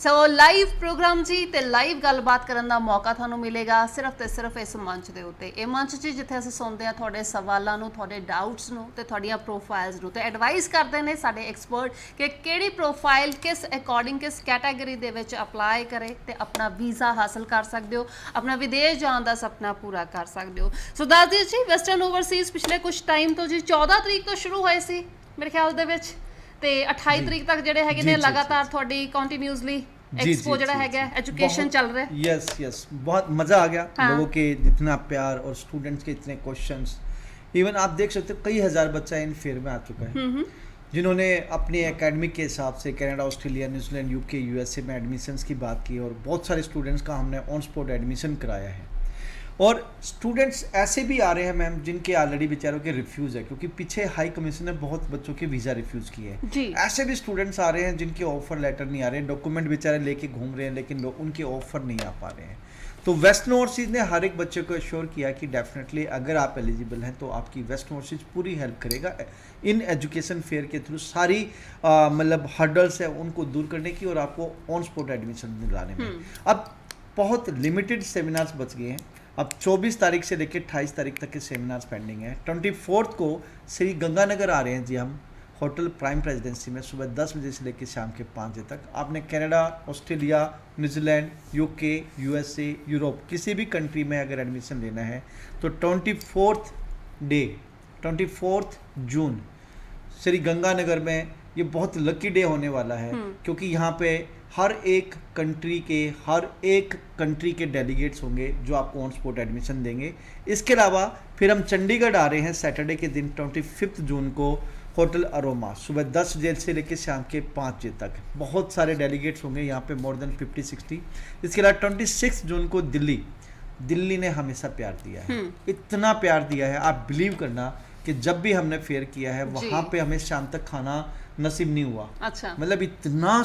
सो live programme जी ते live गलबात करन दा मौका तुहानू मिलेगा सिर्फ ते सिर्फ इस मंच दे उत्ते। ये मंच जी जिथे असीं सुनते हैं तुहाडे सवालां नू, तुहाडे डाउट्स नू ते तुहाडीआं प्रोफाइल्स नू ते एडवाइस करते हैं साडे एक्सपर्ट कि किहड़ी प्रोफाइल किस अकॉर्डिंग किस कैटेगरी दे विच अप्लाई करे ते अपना वीज़ा हासिल कर सकते हो, अपना विदेश जाने का सपना पूरा कर सकते हो। सो दस दिओ जी वैसटर्न ओवरसीज़ पिछले कुछ टाइम तो जी 14 तरीक तो शुरू होए सी मेरे ख्याल दे विच ते 28 तरीक तक ਜਿਹੜੇ ਹੈਗੇ ਨੇ लगातार थोड़ी कंटिन्यूअसली एक्सपो ਜਿਹੜਾ ਹੈਗਾ एजुकेशन चल रहा है। यस बहुत मज़ा आ गया। लोगों के जितना प्यार और स्टूडेंट्स के इतने क्वेश्चंस, इवन आप देख सकते हो कई हज़ार बच्चा इन फेयर में आ चुका है जिन्होंने अपने एकेडमिक के हिसाब से Canada, Australia, New Zealand, UK, USA में एडमिशन्स की बात की और बहुत सारे स्टूडेंट्स का हमने ऑन स्पॉट एडमिशन कराया है। और स्टूडेंट्स ऐसे भी आ रहे हैं मैम जिनके ऑलरेडी बेचारों के रिफ्यूज़ है, क्योंकि पीछे हाई कमीशन ने बहुत बच्चों के वीज़ा रिफ्यूज़ किए हैं। ऐसे भी स्टूडेंट्स आ रहे हैं जिनके ऑफर लेटर नहीं आ रहे हैं, डॉक्यूमेंट बेचारे लेके घूम रहे हैं लेकिन उनके ऑफर नहीं आ पा रहे हैं। तो वेस्टर्न ओवरसीज़ ने हर एक बच्चे को एश्योर किया कि डेफिनेटली अगर आप एलिजिबल हैं तो आपकी वेस्टर्न ओवरसीज़ पूरी हेल्प करेगा इन एजुकेशन फेयर के थ्रू सारी मतलब हर्डल्स है उनको दूर करने की और आपको ऑन स्पॉट एडमिशन दिलाने में। अब बहुत लिमिटेड सेमिनार्स बच गए हैं। अब 24 तारीख से लेकर 28 तारीख तक के सेमिनार्स पेंडिंग है। 24 को श्री गंगानगर आ रहे हैं जी हम, होटल प्राइम प्रेसिडेंसी में सुबह 10 बजे से लेकर शाम के 5 बजे तक। आपने Canada, Australia, New Zealand, UK, USA, Europe किसी भी कंट्री में अगर एडमिशन लेना है तो 24 जून श्री गंगानगर में ये बहुत लकी डे होने वाला है, क्योंकि यहाँ पे हर एक कंट्री के डेलीगेट्स होंगे जो आपको ऑन स्पॉट एडमिशन देंगे। इसके अलावा फिर हम चंडीगढ़ आ रहे हैं सैटरडे के दिन 25 जून को, होटल अरोमा सुबह 10 बजे से लेकर शाम के 5 बजे तक। बहुत सारे डेलीगेट्स होंगे यहाँ पे, मोर देन 50-60। इसके अलावा 26 जून को दिल्ली ने हमेशा प्यार दिया है, इतना प्यार दिया है आप बिलीव करना कि जब भी हमने फेयर किया है वहाँ पे हमें शाम तक खाना नसीब नहीं हुआ। अच्छा। मतलब इतना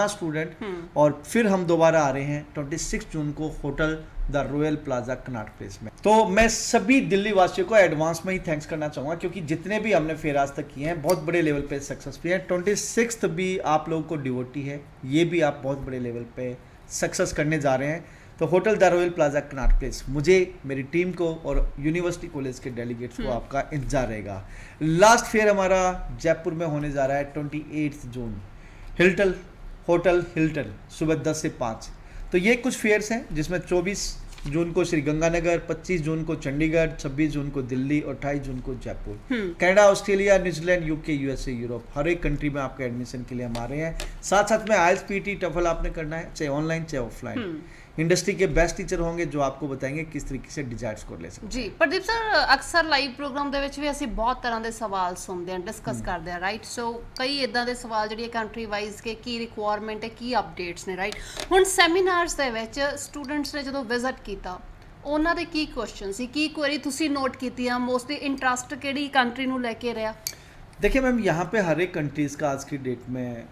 स्टूडेंट और फिर हम दोबारा आ रहे हैं 26 जून को hotel the royal plaza Connaught place में। तो मैं सभी दिल्ली वासियों को एडवांस में ही थैंक्स करना चाहूँगा, क्योंकि जितने भी हमने फेयर आज तक किए हैं बहुत बड़े लेवल पे सक्सेस भी है। 26 भी आप लोगों को डिवोटी है, ये भी आप बहुत बड़े लेवल पे सक्सेस करने जा रहे हैं। तो hotel the royal plaza Connaught place, मुझे, मेरी टीम को और यूनिवर्सिटी कॉलेज के डेलीगेट्स को आपका इंतजार रहेगा। लास्ट फेयर हमारा जयपुर में होने जा रहा है 28 जून, होटल हिल्टन सुबह 10 से 5। तो ये कुछ फेयर्स हैं जिसमें 24 जून को श्री गंगानगर, 25 जून को चंडीगढ़, 26 जून को दिल्ली और 28 जून को Jaipur. Canada, Australia, New Zealand, UK, USA, Europe, हर एक कंट्री में आपके एडमिशन के लिए हम आ रहे हैं। साथ में आईएलटीएस, पीटी, टफल आपने करना है, चाहे ऑनलाइन चाहे ऑफलाइन। इंडस्ट्री के बेस्ट टीचर होंगे जो आपको बताएंगे किस तरीके से डिजायर्ड स्कोर ले सकते हैं। जी प्रदीप सर, अक्सर लाइव प्रोग्राम ਦੇ ਵਿੱਚ ਵੀ ਅਸੀਂ ਬਹੁਤ ਤਰ੍ਹਾਂ ਦੇ ਸਵਾਲ ਸੁਣਦੇ ਹਾਂ, ਡਿਸਕਸ ਕਰਦੇ ਹਾਂ, ਰਾਈਟ। ਸੋ ਕਈ ਇਦਾਂ ਦੇ ਸਵਾਲ ਜਿਹੜੀ ਕੰਟਰੀ ਵਾਈਜ਼ ਕਿ ਕੀ ਰਿਕੁਆਇਰਮੈਂਟ ਹੈ, ਕੀ ਅਪਡੇਟਸ ਨੇ, ਰਾਈਟ। ਹੁਣ ਸੈਮੀਨਾਰਸ ਦੇ ਵਿੱਚ ਸਟੂਡੈਂਟਸ ਨੇ ਜਦੋਂ ਵਿਜ਼ਿਟ ਕੀਤਾ ਉਹਨਾਂ ਦੇ ਕੀ ਕੁਐਸਚਨ ਸੀ, ਕੀ ਕੁਐਰੀ ਤੁਸੀਂ ਨੋਟ ਕੀਤੀਆਂ, मोस्टली इंटरेस्ट ਕਿਹੜੀ कंट्री ਨੂੰ ਲੈ ਕੇ ਰਿਹਾ? देखिए मैम, यहाँ पे हर एक कंट्रीज़ का आज की डेट में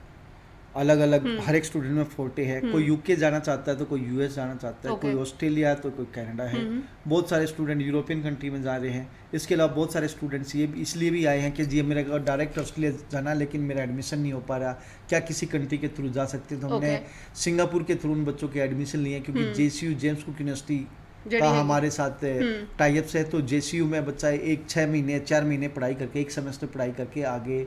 अलग अलग हर एक स्टूडेंट में फोर्टे है। कोई यूके जाना चाहता है तो कोई यूएस जाना चाहता है, कोई ऑस्ट्रेलिया तो कोई कनाडा है। बहुत सारे स्टूडेंट यूरोपियन कंट्री में जा रहे हैं। इसके अलावा बहुत सारे स्टूडेंट्स ये इसलिए भी आए हैं कि जी मेरा डायरेक्ट ऑस्ट्रेलिया जाना लेकिन मेरा एडमिशन नहीं हो पा रहा, क्या किसी कंट्री के थ्रू जा सकते हैं? तो हमने सिंगापुर के थ्रू उन बच्चों के एडमिशन लिए हैं, क्योंकि जेसीयू जेम्स कुक यूनिवर्सिटी का हमारे साथ टाइप्स है। तो जेसीयू में बच्चा 4 महीने पढ़ाई करके, एक सेमेस्टर पढ़ाई करके आगे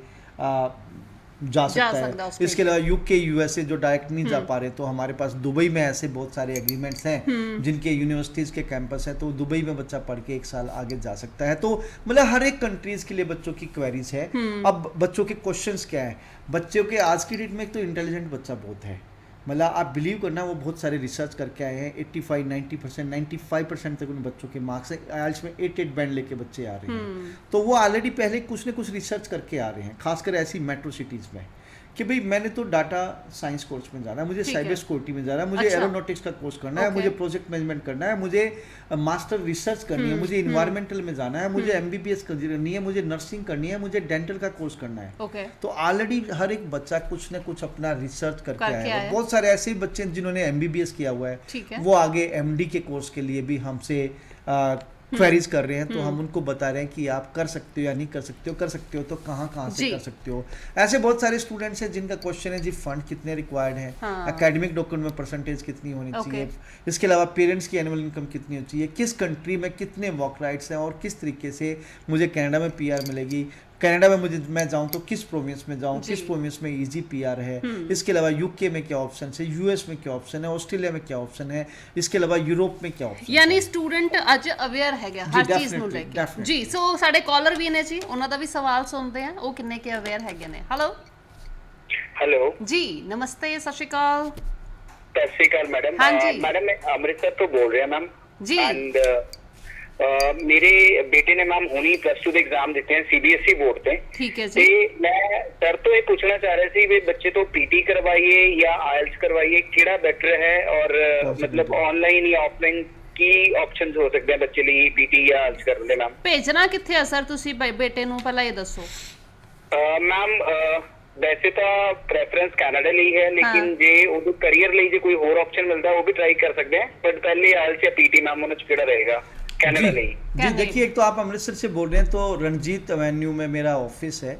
जा सकता है। इसके अलावा यूके, यूएसए जो डायरेक्ट नहीं जा पा रहे, तो हमारे पास दुबई में ऐसे बहुत सारे एग्रीमेंट्स हैं जिनके यूनिवर्सिटीज़ के कैंपस हैं, तो दुबई में बच्चा पढ़ के 1 साल आगे जा सकता है। तो मतलब हर एक कंट्रीज़ के लिए बच्चों की क्वेरीज है। अब बच्चों के क्वेश्चंस क्या है? बच्चों के आज की डेट में एक तो इंटेलिजेंट बच्चा बहुत है, मतलब आप बिलीव करना, वो बहुत सारे रिसर्च करके आए हैं। 85-90%, 95% तक उन बच्चों के मार्क्स हैं। आईएलटीएस में 8 बैंड लेके बच्चे आ रहे हैं। तो वो ऑलरेडी पहले कुछ न कुछ रिसर्च करके आ रहे हैं, खासकर ऐसी मेट्रो सिटीज़ में, कि भाई मैंने तो डाटा साइंस कोर्स में जाना है, मुझे साइबर सिक्योरिटी में जाना है, मुझे एरोनॉटिक्स का कोर्स करना है, मुझे प्रोजेक्ट मैनेजमेंट करना है, मुझे मास्टर रिसर्च करनी है, मुझे इन्वायरमेंटल में जाना है, मुझे एमबीबीएस करनी है, मुझे नर्सिंग करनी है, मुझे डेंटल का कोर्स करना है। तो ऑलरेडी हर एक बच्चा कुछ न कुछ अपना रिसर्च करके आया है। बहुत सारे ऐसे भी बच्चे जिन्होंने एमबीबीएस किया हुआ है, वो आगे एमडी के कोर्स के लिए भी हमसे क्वेरीज कर रहे हैं, तो हम उनको बता रहे हैं कि आप कर सकते हो या नहीं कर सकते हो, कर सकते हो तो कहाँ कहाँ से जी। कर सकते हो। ऐसे बहुत सारे स्टूडेंट्स हैं जिनका क्वेश्चन है जी फंड कितने रिक्वायर्ड है, हाँ। एकेडमिक डॉक्यूमेंट में परसेंटेज कितनी होनी Okay. चाहिए, इसके अलावा पेरेंट्स की एनुअल इनकम कितनी होनी चाहिए, किस कंट्री में कितने वर्क राइट्स हैं और किस तरीके से मुझे कनाडा में पीआर मिलेगी, कनाडा में मैं जाऊं तो किस प्रोविंस में जाऊं, जी। किस प्रोविंस में इजी पीआर है, इसके अलावा यूके में क्या ऑप्शन है, यूएस में क्या ऑप्शन है, ऑस्ट्रेलिया में क्या ऑप्शन है, इसके अलावा यूरोप में क्या ऑप्शन ਯਾਨੀ ਸਟੂਡੈਂਟ ਅੱਜ ਅਵੇਅਰ ਹੈਗਾ ਜੀ, ਹਰ ਚੀਜ਼ ਨੂੰ ਲੈ definitely, ਕੇ definitely. ਜੀ। ਸੋ ਸਾਡੇ ਕਾਲਰ ਵੀ ਨੇ ਜੀ, ਉਹਨਾਂ ਦਾ ਵੀ ਸਵਾਲ ਸੁਣਦੇ ਆ, ਉਹ ਕਿੰਨੇ ਕੇ ਅਵੇਅਰ ਹੈਗੇ ਨੇ। ਹੈਲੋ हेलो ਜੀ, ਨਮਸਤੇ, ਸਤਿ ਸ਼੍ਰੀ ਅਕਾਲ सत श्रीकाल मैडम। हाँ जी। मैडम मैं अमृतसर तो बोल रहे हैं मैम जी। एंड मेरे बेटे ने मैम हुनी +2 ਦੇ एग्जाम ਦਿੱਤੇ हैं सीबीएसई बोर्ड ਤੇ ਠੀਕ ਹੈ ਤੇ ਜੀ। ਮੈਂ ਸਰ ਤੋਂ ਇਹ ਪੁੱਛਣਾ ਚਾਹ ਰਿਹਾ ਸੀ ਵੀ ਬੱਚੇ ਤੋਂ ਪੀਟੀ ਕਰਵਾਈਏ ਜਾਂ ਆਇਲਸ ਕਰਵਾਈਏ, ਕਿਹੜਾ ਬੈਟਰ ਹੈ ਔਰ मतलब ऑनलाइन या ऑफलाइन ਕੀ ਆਪਸ਼ਨਸ ਹੋ ਸਕਦੇ ਆ ਬੱਚੇ ਲਈ ਪੀਟੀ ਜਾਂ ਆਇਲਸ ਕਰਨ ਦੇ ਮੈਮ? ਭੇਜਣਾ ਕਿੱਥੇ ਆ ਸਰ ਤੁਸੀਂ ਬੇਟੇ ਨੂੰ, ਪਹਿਲਾਂ ਇਹ ਦੱਸੋ। ਮੈਮ ਵੈਸੇ ਤਾਂ ਪ੍ਰੈਫਰੈਂਸ ਕੈਨੇਡਾ ਲਈ है, लेकिन हाँ। ਜੇ ਉਹਨੂੰ ਕਰੀਅਰ ਲਈ ਜੇ ਕੋਈ ਹੋਰ ਆਪਸ਼ਨ ਮਿਲਦਾ ਉਹ ਵੀ ਟਰਾਈ ਕਰ ਸਕਦੇ ਆ, ਬਟ ਪਹਿਲੇ ਆਇਲਸ ਜਾਂ ਪੀਟੀ ਮੈਮ ਉਹਨਾਂ ਚ ਕਿਹੜਾ ਰਹੇਗਾ कनाडा जी, ਲਈ? जी कनाडा। देखिए, एक तो आप अमृतसर से बोल रहे हैं तो रंजीत एवेन्यू में मेरा ऑफिस है,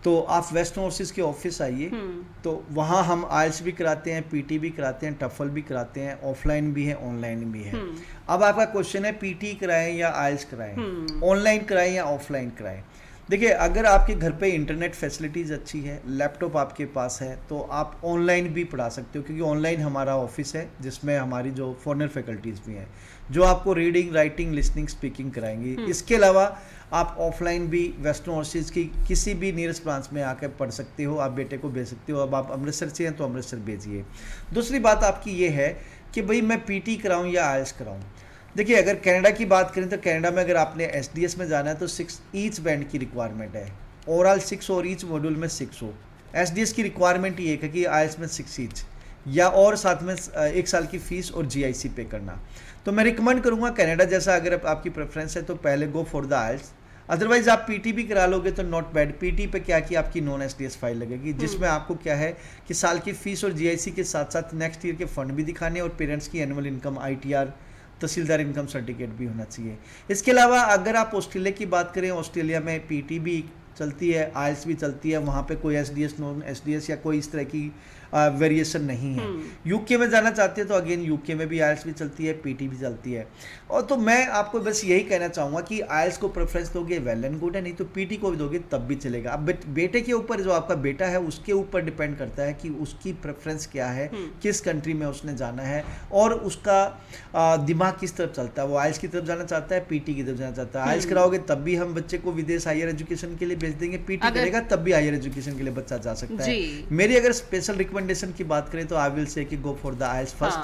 तो आप वेस्ट ओवरसीज के ऑफिस आइए, तो वहाँ हम आइल्स भी कराते हैं, पीटी भी कराते हैं, टफल भी कराते हैं, ऑफलाइन भी है ऑनलाइन भी है। अब आपका क्वेश्चन है पीटी कराएं या आइल्स कराएं, ऑनलाइन कराएं या ऑफलाइन कराएं। देखिए, अगर आपके घर पे इंटरनेट फैसिलिटीज़ अच्छी है, लैपटॉप आपके पास है, तो आप ऑनलाइन भी पढ़ा सकते हो, क्योंकि ऑनलाइन हमारा ऑफिस है जिसमें हमारी जो फॉरेनर फैकल्टीज़ भी हैं जो आपको रीडिंग, राइटिंग, लिसनिंग, स्पीकिंग कराएंगी। इसके अलावा आप ऑफलाइन भी वेस्टर्न ओवरसीज़ की किसी भी नियरेस्ट ब्रांच में आकर पढ़ सकते हो, आप बेटे को भेज सकते हो। अब आप अमृतसर से हैं तो अमृतसर भेजिए। दूसरी बात आपकी ये है कि भाई मैं पीटी कराऊँ या आइल्स कराऊँ। देखिए, अगर कनाडा की बात करें तो कनाडा में अगर आपने एसडीएस में जाना है तो 6 ईच बैंड की रिक्वायरमेंट है, ओवरऑल 6 और ईच मॉड्यूल में 6 हो। एसडीएस की रिक्वायरमेंट ये है कि आइल्स में 6 ईच या और साथ में 1 साल की फ़ीस और जीआईसी पे करना। तो मैं रिकमेंड करूँगा कनाडा जैसा अगर आपकी प्रेफरेंस है तो पहले go for the aisles. Otherwise आप पीटी भी करा लोगे तो नॉट बैड। पीटी पे क्या कि आपकी नॉन एसडीएस फाइल लगेगी, जिसमें आपको क्या है कि साल की फ़ीस और जीआईसी के साथ साथ नेक्स्ट ईयर के फंड भी दिखाने और पेरेंट्स की एनुअल इनकम, आईटीआर, तहसीलदार इनकम सर्टिफिकेट भी होना चाहिए। इसके अलावा अगर आप ऑस्ट्रेलिया की बात करें, ऑस्ट्रेलिया में पीटी भी चलती है, आइल्स भी चलती है, वहाँ पे कोई एसडीएस, नॉन एसडीएस या कोई इस तरह की वेरिएशन नहीं है। यूके में जाना चाहते हैं तो अगेन यूके में भी आइल्स भी चलती है, पीटी भी चलती है। और तो मैं आपको बस यही कहना चाहूँगा कि आइल्स को प्रेफरेंस दोगे वेल एंड गुड है, नहीं तो पीटी को भी दोगे तब भी चलेगा। अब बेटे के ऊपर, जो आपका बेटा है उसके ऊपर डिपेंड करता है कि उसकी प्रेफरेंस क्या है, किस कंट्री में उसने जाना है और उसका दिमाग किस तरफ चलता है। वो आइल्स की तरफ जाना चाहता है, पीटी की तरफ जाना चाहता है। आइल्स कराओगे तब भी हम बच्चे को विदेश हायर एजुकेशन के लिए भेज देंगे, पीटी करेगा तब भी हायर एजुकेशन के लिए बच्चा जा सकता है। मेरी अगर स्पेशल रिकमेंडेशन की बात करें तो आई विल से कि go for the aisles first,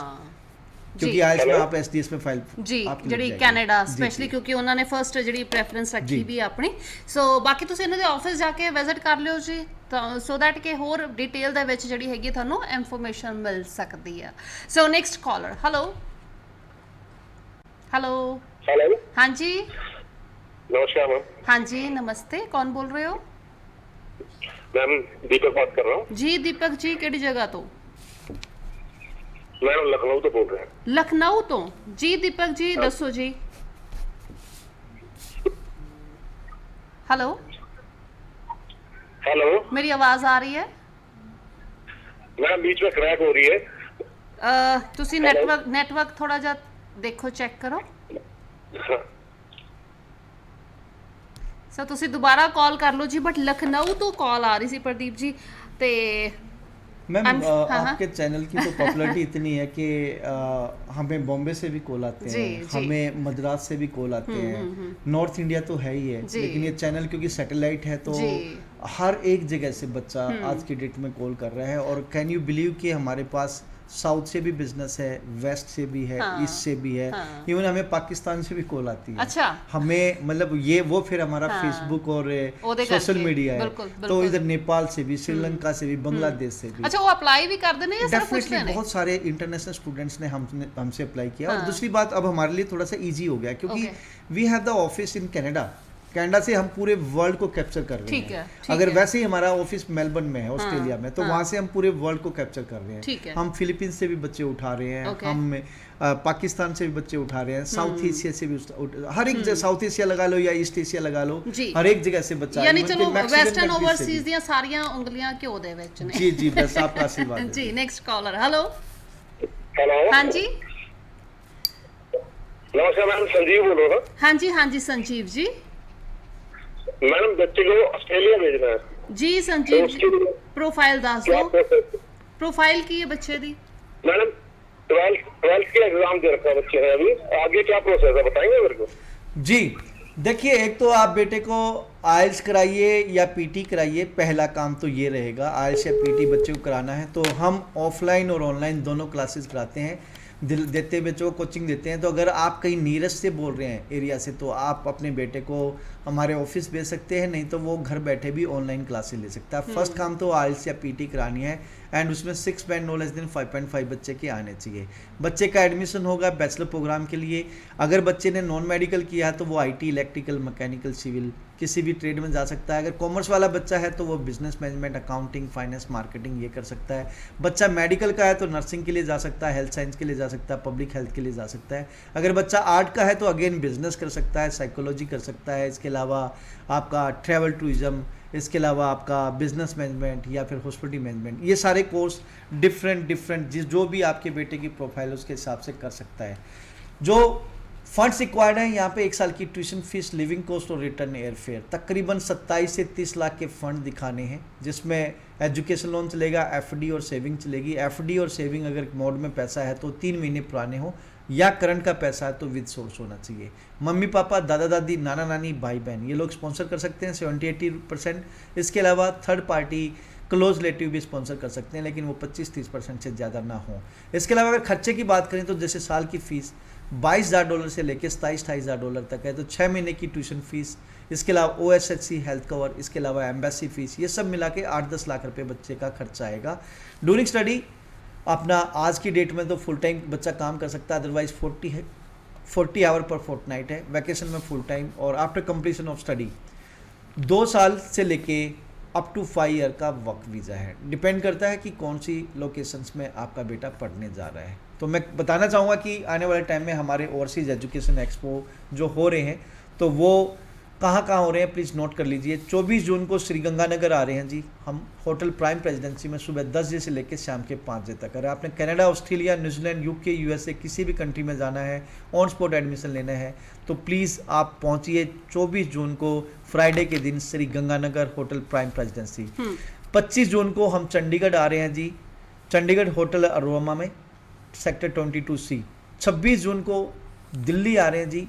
क्योंकि आइल्स में आप एसडीएस में फाइल ਜੀ ਜਿਹੜੀ ਕੈਨੇਡਾ ਸਪੈਸ਼ਲੀ ਕਿਉਂਕਿ ਉਹਨਾਂ ਨੇ ਫਰਸਟ ਜਿਹੜੀ ਪ੍ਰੈਫਰੈਂਸ ਰੱਖੀ ਵੀ ਆਪਣੀ। ਸੋ ਬਾਕੀ ਤੁਸੀਂ ਇਹਨਾਂ ਦੇ ਆਫਿਸ ਜਾ ਕੇ ਵਿਜ਼ਿਟ ਕਰ ਲਿਓ ਜੀ, ਤਾਂ ਸੋ ਦੈਟ ਕਿ ਹੋਰ ਡਿਟੇਲ ਦੇ ਵਿੱਚ ਜਿਹੜੀ ਹੈਗੀ ਤੁਹਾਨੂੰ ਇਨਫੋਰਮੇਸ਼ਨ ਮਿਲ ਸਕਦੀ ਆ। So next caller. Hello hello hello ਹਾਂਜੀ नमस्कार मैम। ਹਾਂਜੀ ਨਮਸਤੇ, ਕੌਣ ਬੋਲ ਰਹੇ ਹੋ? मैम दीपक बात कर रहा हूँ ਜੀ ਦੀਪਕ ਜੀ, ਕਿਹੜੀ ਜਗ੍ਹਾ ਤੋਂ? मैम लखनऊ तो बोल रहे हैं। ਲਖਨਊ ਤੋਂ ਜੀ ਦੀਪਕ ਜੀ, ਦੱਸੋ ਜੀ। ਹੈਲੋ हेलो ਮੇਰੀ ਆਵਾਜ਼ ਆ ਰਹੀ ਹੈ? मैम बीच में क्रैक हो रही है। ਤੁਸੀਂ Hello? ਨੈਟਵਰਕ ਥੋੜਾ ਜਿਹਾ ਦੇਖੋ, ਚੈੱਕ ਕਰੋ। हाँ, ਸੋ ਤੁਸੀਂ ਦੁਬਾਰਾ ਕਾਲ ਕਰ ਲਓ ਜੀ, ਬਟ ਲਖਨਊ ਤੋਂ ਕਾਲ ਆ ਰਹੀ ਸੀ ਪ੍ਰਦੀਪ ਜੀ। ਤੇ मैम हाँ, आपके चैनल की तो पॉपुलैरिटी इतनी है कि हमें बॉम्बे से भी कॉल आते जी, हैं, जी। हमें मद्रास से भी कॉल आते हैं, नॉर्थ इंडिया तो है ही है, जी। लेकिन ये चैनल क्योंकि सैटेलाइट है तो जी। हर एक जगह से बच्चा आज की डेट में कॉल कर रहा है। और कैन यू बिलीव कि हमारे पास साउथ से भी बिजनेस है, वेस्ट से भी है, हाँ, ईस्ट से भी है, हाँ। इवन हमें पाकिस्तान से भी कॉल आती है। अच्छा। हमें मतलब ये वो फिर हमारा हाँ। फेसबुक और ਉਹਦੇ सोशल ਕਰਕੇ, मीडिया है, बिल्कुल, तो बिल्कुल। इधर नेपाल से भी, श्रीलंका से भी, बांग्लादेश से भी। अच्छा, वो अप्लाई भी कर देने या सिर्फ पूछते डेफिनेटली हैं? बहुत सारे इंटरनेशनल स्टूडेंट्स ने हमसे अप्लाई किया। हाँ। और दूसरी बात, अब हमारे लिए थोड़ा सा इजी हो गया क्योंकि Okay. We have the office in Canada, Canada से हम पूरे वर्ल्ड को कैप्चर कर रहे ठीक हैं। है, ठीक अगर है। वैसे ही हमारा ऑफिस मेलबर्न में है ऑस्ट्रेलिया में, तो हाँ। वहाँ से हम पूरे वर्ल्ड को कैप्चर कर रहे ठीक है। हैं। हम फिलीपींस से भी बच्चे उठा रहे हैं, ओके। हम पाकिस्तान से भी बच्चे उठा रहे हैं, साउथ एशिया से भी हर एक जगह, साउथ एशिया लगा लो या ईस्ट एशिया लगा लो, जी। हर एक जगह से बच्चा, ਯਾਨੀ even कि ਚਲੋ Mexican ਵੈਸਟਰਨ countries से ਓਵਰਸੀਜ਼ भी। ਦੀਆਂ ਸਾਰੀਆਂ ਉਂਗਲੀਆਂ ਘਿਓ ਦੇ ਵਿੱਚ ਨੇ। जी जी, बस आपका आशीर्वाद है। ਜੀ ਨੈਕਸਟ ਕਾਲਰ ਹੈਲੋ हेलो ਹਾਂਜੀ नमस्कार मैडम, संजीव बोल रहा ਹਾਂਜੀ ਹਾਂਜੀ ਸੰਜੀव जी था मैडम। बच्चे को ऑस्ट्रेलिया भेजना है जी तो संजीव उसके जी लिए प्रोफाइल ਦੱਸ क्या ਦਿਓ प्रोसेस? प्रोफाइल की है बच्चे दी मैडम 12th के एग्जाम दे रखा है बच्चे ने अभी, आगे क्या प्रोसेस है बताएंगे मेरे को? जी देखिए, एक तो आप बेटे को आइल्स कराइए या पीटी कराइए, पहला काम तो ये रहेगा। आइल्स या पीटी बच्चे को कराना है तो हम ऑफलाइन और ऑनलाइन दोनों क्लासेस कराते हैं, देते हैं बच्चों को कोचिंग देते हैं। तो अगर आप कहीं नीरज से बोल रहे हैं एरिया से, तो आप अपने बेटे को हमारे ऑफिस भेज सकते हैं, नहीं तो वो घर बैठे भी ऑनलाइन क्लासेस ले सकता है। फर्स्ट काम तो आइल्स या पीटी करानी है, एंड उसमें 6 बैंड नो लेस देन 5.5 बच्चे के आने चाहिए। बच्चे का एडमिशन होगा बैचलर प्रोग्राम के लिए। अगर बच्चे ने नॉन मेडिकल किया है तो वो आईटी, इलेक्ट्रिकल, मैकेनिकल, सिविल किसी भी ट्रेड में जा सकता है। अगर कॉमर्स वाला बच्चा है तो वो business management, accounting, finance, marketing ये कर सकता है। बच्चा मेडिकल का है तो नर्सिंग के लिए जा सकता है, हेल्थ साइंस के लिए जा सकता है, पब्लिक हेल्थ के लिए जा सकता है। अगर बच्चा आर्ट का है तो अगेन बिजनेस कर सकता है, साइकोलॉजी कर सकता है, इसके अलावा आपका ट्रैवल टूरिज्म, इसके अलावा आपका बिजनेस मैनेजमेंट या फिर हॉस्पिटलिटी मैनेजमेंट, ये सारे कोर्स डिफरेंट जो भी आपके बेटे की प्रोफाइल है उसके हिसाब से कर सकता है। जो फंड्स रिक्वायर्ड हैं यहाँ पे 1 साल की ट्यूशन फीस, लिविंग कॉस्ट और रिटर्न एयर फेयर, तकरीबन 27 से 30 लाख के फंड दिखाने हैं, जिसमें एजुकेशन लोन चलेगा, एफडी और सेविंग चलेगी। एफडी और सेविंग अगर मोड में पैसा है तो 3 महीने पुराने हो, या करंट का पैसा है तो विद सोर्स होना चाहिए। मम्मी पापा, दादा दादी, नाना नानी, भाई बहन ये लोग स्पॉन्सर कर सकते हैं 70-80%। इसके अलावा थर्ड पार्टी क्लोज रिलेटिव भी स्पॉन्सर कर सकते हैं, लेकिन वो 25-30% से ज़्यादा ना हो। इसके अलावा अगर खर्चे की बात करें तो जैसे साल की फ़ीस $22,000 से लेकर $27,000 तक है, तो 6 महीने की ट्यूशन फीस, इसके अलावा OSHC हेल्थ कवर, इसके अलावा एम्बेसी फीस, ये सब मिला के 8-10 लाख रुपए बच्चे का खर्चा आएगा। ड्यूरिंग स्टडी अपना आज की डेट में तो फुल टाइम बच्चा काम कर सकता है, अदरवाइज 40 आवर पर फोर्टनाइट है, वैकेशन में फुल टाइम, और आफ्टर कंप्लीशन ऑफ स्टडी 2 साल से लेके अप टू 5 ईयर का वर्क वीज़ा है। डिपेंड करता है कि कौन सी लोकेशंस में आपका बेटा पढ़ने जा रहा है। तो मैं बताना चाहूँगा कि आने वाले टाइम में हमारे ओवरसीज एजुकेशन एक्सपो जो हो रहे हैं तो वो कहाँ कहाँ हो रहे हैं, प्लीज़ नोट कर लीजिए। 24 जून को श्रीगंगानगर आ रहे हैं जी हम, होटल प्राइम प्रेसिडेंसी में, सुबह 10 बजे से लेकर शाम के 5 बजे तक। अगर आपने Canada, Australia, New Zealand, UK, USA किसी भी कंट्री में जाना है, ऑन स्पॉट एडमिशन लेना है, तो प्लीज़ आप पहुँचिए 24 जून को फ्राइडे के दिन श्रीगंगानगर होटल प्राइम प्रेसिडेंसी। 25 जून को हम चंडीगढ़ आ रहे हैं जी, चंडीगढ़ होटल अरोमा में, सेक्टर 22C। 26 जून को दिल्ली आ रहे हैं जी,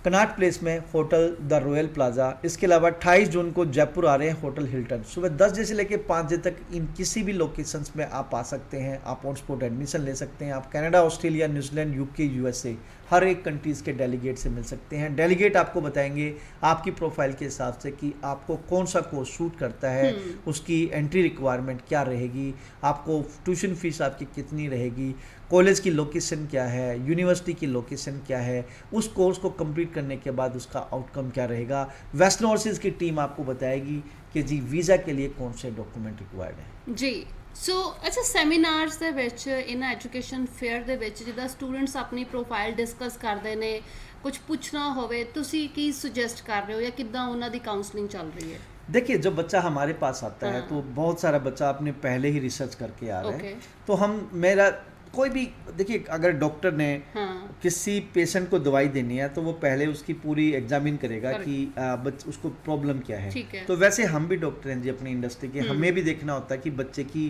कनाट प्लेस में, होटल द रॉयल प्लाजा। इसके अलावा 28 जून को जयपुर आ रहे हैं, होटल हिल्टन। सुबह 10 बजे से लेकर 5 बजे तक इन किसी भी लोकेशंस में आप आ सकते हैं, आप ऑन स्पॉट एडमिशन ले सकते हैं। आप Canada, Australia, New Zealand, UK, USA हर एक कंट्रीज़ के डेलीगेट से मिल सकते हैं। डेलीगेट आपको बताएंगे आपकी प्रोफाइल के हिसाब से कि आपको कौन सा कोर्स सूट करता है, उसकी एंट्री रिक्वायरमेंट क्या रहेगी, आपको ट्यूशन फीस आपकी कितनी रहेगी, कॉलेज की लोकेशन क्या है, यूनिवर्सिटी की लोकेशन क्या है, उस कोर्स को कंप्लीट करने के बाद उसका आउटकम क्या रहेगा। वेस्टर्न ओवरसीज़ की टीम आपको बताएगी कि जी वीज़ा के लिए कौन से डॉक्यूमेंट रिक्वायर्ड है जी। सो अच्छा, ਸੈਮੀਨਾਰਸ ਦੇ ਵਿੱਚ ਇਹਨਾਂ ਐਜੂਕੇਸ਼ਨ ਫੇਅਰ ਦੇ ਵਿੱਚ ਜਿੱਦਾਂ ਸਟੂਡੈਂਟਸ ਆਪਣੀ ਪ੍ਰੋਫਾਈਲ ਡਿਸਕਸ ਕਰਦੇ ਨੇ, ਕੁਝ ਪੁੱਛਣਾ ਹੋਵੇ, ਤੁਸੀਂ ਕੀ ਸੁਜੈਸਟ ਕਰ ਰਹੇ ਹੋ ਜਾਂ ਕਿੱਦਾਂ ਉਹਨਾਂ ਦੀ ਕਾਉਂਸਲਿੰਗ ਚੱਲ ਰਹੀ ਹੈ? देखिए, जब बच्चा हमारे पास आता है तो बहुत सारा बच्चा अपने पहले ही रिसर्च करके आ रहा है। तो हम कोई भी देखिए, अगर डॉक्टर ने किसी पेशेंट को दवाई देनी है तो वो पहले उसकी पूरी एग्जामिन करेगा कि उसको प्रॉब्लम क्या है। तो वैसे हम भी डॉक्टर हैं जी अपनी इंडस्ट्री के, हमें भी देखना होता है कि बच्चे की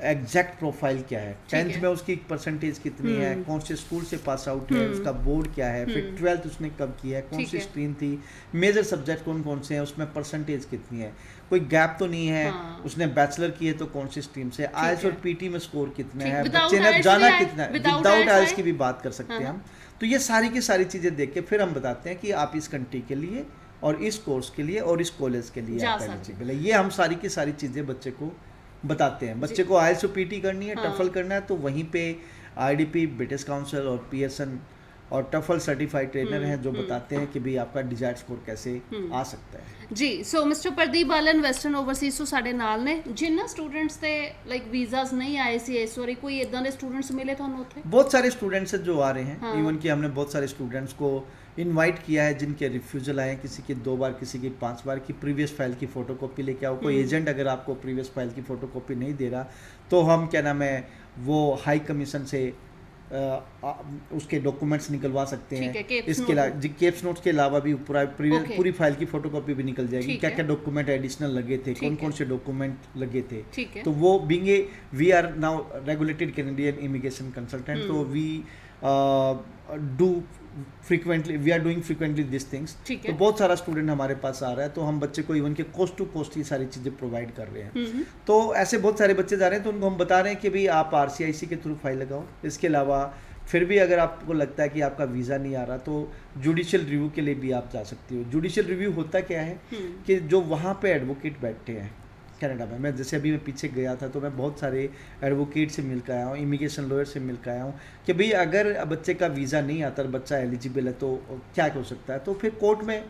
एग्जैक्ट प्रोफाइल क्या है, 10th में उसकी परसेंटेज कितनी है, कौन से स्कूल से पास आउट है, उसका बोर्ड क्या है, फिर 12th उसने कब किया है, कौन सी स्ट्रीम थी, मेजर सब्जेक्ट कौन कौन से हैं, उसमें परसेंटेज कितनी है, कोई गैप तो नहीं है, उसने बैचलर किए तो कौन सी स्ट्रीम से, आइल्स और पीटी में स्कोर कितना है, बच्चे ने जाना कितना है, विदाउट आइल्स की भी बात कर सकते हैं हम। तो ये सारी की सारी चीज़ें देख के फिर हम बताते हैं कि आप इस कंट्री के लिए और इस कोर्स के लिए और इस कॉलेज के लिए आप एलिजिबल है। ये हम सारी की सारी चीज़ें बच्चे को बताते हैं। बच्चे को आइल्स और पीटी करनी है, टफल करना है, तो वहीं पे IDP, ब्रिटिश काउंसिल और पियर्सन और टफल सर्टिफाइड ट्रेनर हैं जो बताते हैं कि भाई आपका डिजायर्ड स्कोर कैसे आ सकता है। ਜੀ ਸੋ ਮਿਸਟਰ ਪ੍ਰਦੀਪ ਬਾਲਨ ਵੈਸਟਰਨ ਓਵਰਸੀਜ਼ ਤੋਂ ਸਾਡੇ ਨਾਲ ਨੇ। ਜਿਨ੍ਹਾਂ ਸਟੂਡੈਂਟਸ ਤੇ ਲਾਈਕ ਵੀਜ਼ਾਸ ਨਹੀਂ ਆਏ ਸੀ ਇਸ ਵਾਰੀ, ਕੋਈ ਇਦਾਂ ਦੇ ਸਟੂਡੈंट्स मिले ਤੁਹਾਨੂੰ ਉੱਥੇ? बहुत सारे स्टूडेंट्स हैं जो आ रहे हैं, इवन कि हमने बहुत सारे स्टूडेंट्स को इनवाइट किया है जिनके रिफ्यूजल आए हैं, किसी की 2 बार, किसी की 5 बार की प्रीवियस फाइल की फ़ोटोकॉपी लेके आओ। कोई एजेंट अगर आपको प्रीवियस फाइल की फ़ोटोकॉपी नहीं दे रहा तो हम क्या नाम है वो हाई कमीशन से उसके डॉक्यूमेंट्स निकलवा सकते हैं। इसके अलावा केप्स नोट्स के अलावा भी पूरी फाइल की फोटोकॉपी भी निकल जाएगी, क्या क्या डॉक्यूमेंट एडिशनल लगे थे, कौन कौन से डॉक्यूमेंट लगे थे। तो वो being a we are now regulated Canadian immigration consultant, तो we do frequently we are doing frequently this things. तो बहुत सारा स्टूडेंट हमारे पास आ रहा है, तो हम बच्चे को इवन के कोस्ट टू कोस्ट ही सारी चीज़ें प्रोवाइड कर रहे हैं। तो ऐसे बहुत सारे बच्चे जा रहे हैं, तो उनको हम बता रहे हैं कि भाई आप RCIC के थ्रू फाइल लगाओ। इसके अलावा फिर भी अगर आपको लगता है कि आपका वीज़ा नहीं आ रहा तो जुडिशियल रिव्यू के लिए भी आप जा सकती हो। जुडिशियल रिव्यू होता क्या है कि जो वहाँ पे एडवोकेट बैठे हैं कनाडा में, मैं जैसे अभी मैं पीछे गया था तो मैं बहुत सारे एडवोकेट से मिल कर आया हूँ, इमिग्रेशन लॉयर से मिल कर आया हूँ कि भाई अगर बच्चे का वीज़ा नहीं आता, बच्चा एलिजिबल है तो क्या हो सकता है। तो फिर कोर्ट में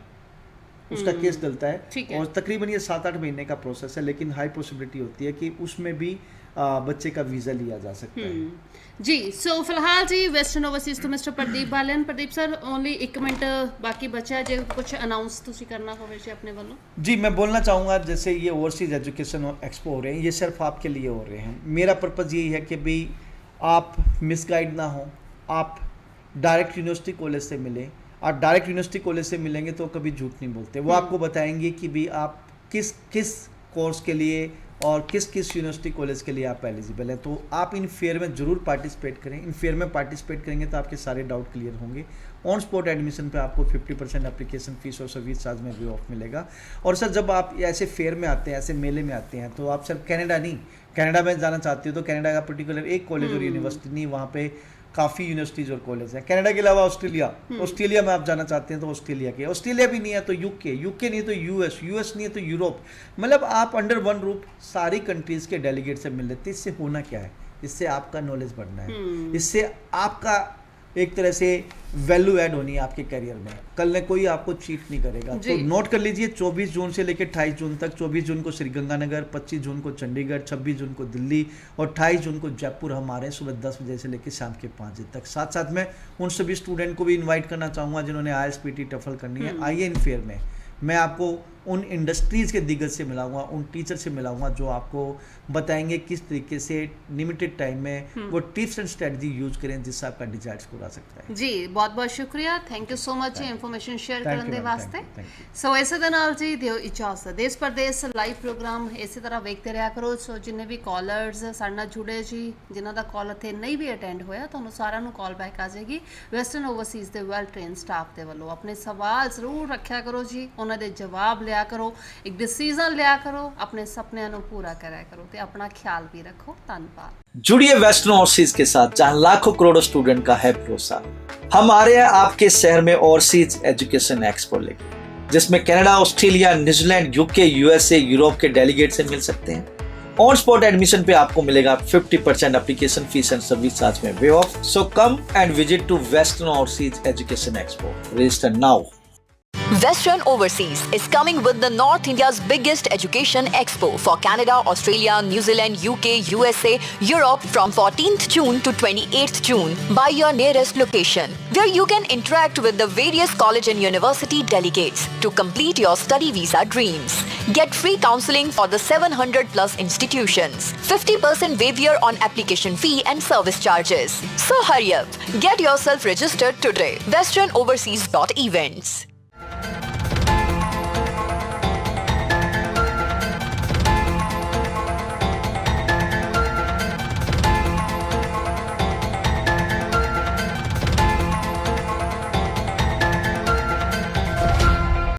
उसका केस डलता है और तकरीबन ये 7-8 महीने का प्रोसेस है, लेकिन हाई पॉसिबिलिटी होती है कि उसमें भी बच्चे का वीज़ा लिया जा सकता है। जी सो फिलहाल जी वैਸਟਰਨ ਓਵਰਸੀਜ਼ ਤੋਂ mister Pradeep Balan. Pradeep sir only 1 minute ਬਾਕੀ ਬਚਿਆ, ਜੇ ਕੁਝ ਅਨਾਉਂਸ ਤੁਸੀਂ करना ਹੋਵੇ ਜੀ अपने ਵੱਲੋਂ। जी मैं बोलना चाहूँगा, जैसे ये ओवरसीज़ एजुकेशन एक्सपो हो रहे हैं, ये सिर्फ आपके लिए हो रहे हैं। मेरा पर्पज़ यही है कि भाई आप मिसगाइड ना हो, आप डायरेक्ट यूनिवर्सिटी कॉलेज से मिलें। आप डायरेक्ट यूनिवर्सिटी कॉलेज से मिलेंगे तो कभी झूठ नहीं बोलते, वो आपको बताएंगे कि भाई आप किस किस कोर्स के लिए और किस किस यूनिवर्सिटी कॉलेज के लिए आप एलिजिबल हैं। तो आप इन फेयर में ज़रूर पार्टिसिपेट करें। इन फेयर में पार्टिसिपेट करेंगे तो आपके सारे डाउट क्लियर होंगे। ऑन स्पॉट एडमिशन पे आपको 50% एप्लीकेशन फ़ीस और सर्विस चार्ज में भी ऑफ मिलेगा। और सर जब आप ऐसे फेयर में आते हैं, ऐसे मेले में आते हैं, तो आप सर कनाडा नहीं, कनाडा में जाना चाहते हो तो कनाडा का पर्टिकुलर एक कॉलेज और यूनिवर्सिटी नहीं, वहाँ पे काफ़ी यूनिवर्सिटीज़ और कॉलेज हैं। कनाडा के अलावा ऑस्ट्रेलिया में आप जाना चाहते हैं तो ऑस्ट्रेलिया भी नहीं है तो यूके नहीं तो यूएस नहीं है तो यूरोप। मतलब आप अंडर वन रूफ सारी कंट्रीज़ के डेलीगेट से मिल लेते हैं। इससे होना क्या है, इससे आपका नॉलेज बढ़ना है, इससे आपका एक तरह से वैल्यू ऐड होनी है आपके करियर में। कल ने कोई आपको चीट नहीं करेगा। तो नोट कर लीजिए 24 जून से लेकर 28 जून तक। 24 जून को श्रीगंगानगर, 25 जून को चंडीगढ़, 26 जून को दिल्ली और 28 जून को जयपुर हम आ रहे हैं सुबह 10 बजे से लेकर शाम के 5 बजे तक। साथ साथ में उन सभी स्टूडेंट को भी इन्वाइट करना चाहूँगा जिन्होंने IELTS PT टफल करनी है। आइए इन फेयर में मैं आपको उन इंडस्ट्रीज़ के दिग्गज से मिलाऊंगा, उन टीचर से मिलाऊंगा जो आपको बताएंगे किस तरीके से लिमिटेड टाइम में वो टिप्स एंड स्ट्रेटजी यूज करें जिससे आपका डिजायर्ड स्कोर आ सकता है। जी बहुत बहुत शुक्रिया, thank you so much information share ਕਰਨ ਦੇ ਵਾਸਤੇ। ਸੋ ਇਸੇ ਦੇ ਨਾਲ ਜੀ ਦਿਓ ਇਜਾਜ਼ਤ। ਦੇਸ਼ ਪ੍ਰਦੇਸ਼ ਲਾਈਵ ਪ੍ਰੋਗਰਾਮ ਇਸੇ ਤਰ੍ਹਾਂ ਵੇਖਦੇ ਰਿਹਾ ਕਰੋ। ਸੋ ਜਿੰਨੇ ਵੀ ਕਾਲਰਸ ਸਾਡੇ ਨਾਲ ਜੁੜੇ ਜੀ, ਜਿਨ੍ਹਾਂ ਦਾ ਕਾਲ ਇੱਥੇ ਨਹੀਂ ਵੀ ਅਟੈਂਡ ਹੋਇਆ, ਤੁਹਾਨੂੰ ਸਾਰਿਆਂ ਨੂੰ ਕਾਲ ਬੈਕ ਆ ਜਾਏਗੀ ਵੈਸਟਰਨ ਓਵਰਸੀਜ਼ ਦੇ ਵੈਲ ਟ੍ਰੇਨ ਸਟਾਫ ਦੇ ਵੱਲੋਂ। ਆਪਣੇ ਸਵਾਲ ਜ਼ਰੂਰ ਰੱਖਿਆ ਕਰੋ ਜੀ, ਉਹਨਾਂ ਦੇ ਜਵਾਬ ਲਿਆ ਕਰੋ, ਇੱਕ डिसीजन लिया करो, अपने सपनों को पूरा करा करो ते अपना ख्याल भी रखो। धन्यवाद। जुड़िए वेस्टर्न ओवरसीज के साथ जहां लाखों करोड़ों स्टूडेंट का है भरोसा। हम आ रहे हैं आपके शहर में ओवरसीज एजुकेशन एक्सपो लेके, जिसमें Canada, Australia, New Zealand, UK, USA, Europe के डेलीगेट से मिल सकते हैं। ऑन स्पॉट एडमिशन पे आपको मिलेगा 50% application fee and service charge में waive off. So come and visit to Western Overseas Education Expo. Register now. Western Overseas is coming with the North India's biggest education expo for Canada, Australia, New Zealand, UK, USA, Europe from 14th June to 28th June by your nearest location, where you can interact with the various college and university delegates to complete your study visa dreams. Get free counseling for the 700 plus institutions, 50% waiver on application fee and service charges. So hurry up, get yourself registered today. westernoverseas.events.